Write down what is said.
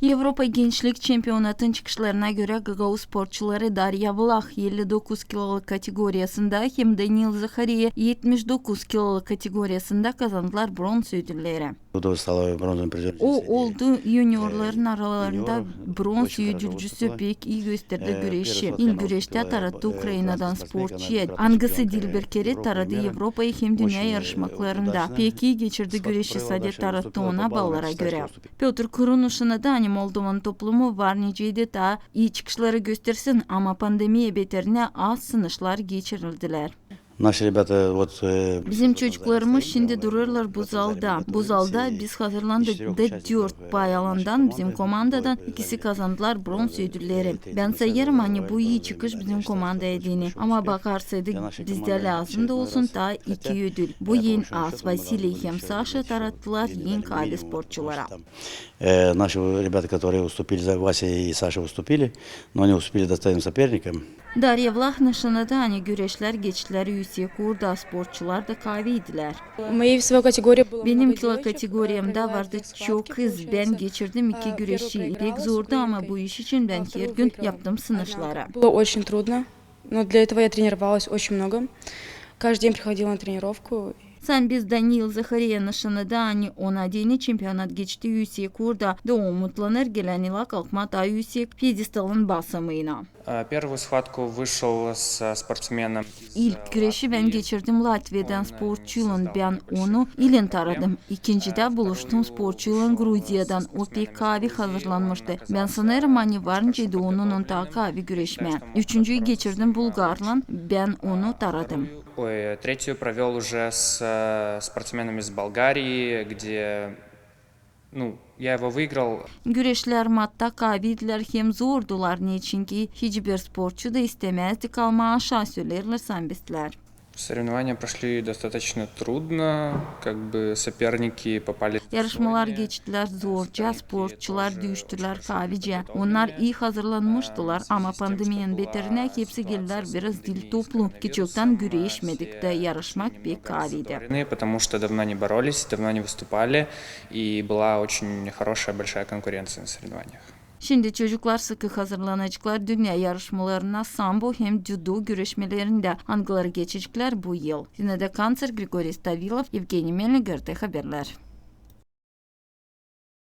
Avrupa Gençlik Çempionatın çıkışlarına göre Gagao sporçuları Darya Vlah 59 kiloluk kategorisinde hem Daniil Zakhariya 79 kiloluk kategorisinde kazandılar bronz ödülleri. O oldu juniorların aralarında bronz ödülcüsü pek iyi gösterdi güreşi. İlk güreşte taradı Ukrayna'dan sporçuya. Angası Dilberkeri taradı Avrupa'yı hem dünya yarışmaklarında. Pek iyi geçirdi güreşi Sadet tarattı ona ballara göre. Piotr Kurunuş'una da Moldova'nın toplumu var niceydi daha iyi çıkışları göstersin ama pandemiye beterine az sınışlar geçirildiler. Bizim çocuklarımız şimdi dururlar bu zalda. Bu zalda biz hazırlandık da 4 bayalandan bizim komandadan ikisi kazandılar bronz ödülleri. Ben sayarım hani bu iyi çıkış bizim komanda edini. Ama bakarsaydık bizde lazım da olsun da 2 ödül. Bu yeni az Vasily hem Sasha tarattılar yeni kale sporçulara. Наши ребята, которые выступили за Вася и Саша выступили, но они уступили достойным соперникам. Darya Vlah nişanada hani güreşler geçişleri yüksek orada sporçular da kahveydiler. Benim kilo kategorimde vardı çok kız. Ben geçirdim 2 güreşi. Pek zordu ama bu iş için ben her gün yaptım sınışlara. Было очень трудно, но для этого я тренировалась очень много. Каждый день приходила на тренировку. Sen biz Daniil Zakhariya nişanada hani ona dini çempionat geçti yüksek orada da umutlanır gelen ila kalkma daha yüksek piyedestalın basamıyla. Первую схватку вышел с спортсменом. İlk güreşi ben geçirdim Latvia'dan sporçuyla ben onu ilin taradım. İkincide buluştum sporçuyla Gruziyadan o pek kahve hazırlanmıştı. Ben sanırım hani varıncaydı onun ta kahve güreşme. Üçüncüyü geçirdim Bulgarla ben onu taradım. Третью провел уже с спортсменом из Болгарии, где, я его выиграл. Güreşler matta kahvediler hem zordular niçin ki hiçbir sporçu da istemezdi kalma aşağı söylerler sambistler. Соревнования прошли достаточно трудно, соперники попали. Yarışmalar geçtiler zorca, sporçular düştüler kahvece. Onlar iyi hazırlanmıştılar ama pandeminin beterine hepsi geldiler biraz dil toplu. Küçükten güreşmedik de yarışmak pek kahveydi. Потому что давно не боролись, давно не выступали, и была очень хорошая, большая конкуренция на соревнованиях. Şimdi çocuklar sıkı hazırlanacaklar dünya yarışmalarına sambo hem judo güreşmelerinde hangileri geçecekler bu yıl. Yine de Kanser Grigorij Stavilov, Evgeniy Melnik, GRT Haberler.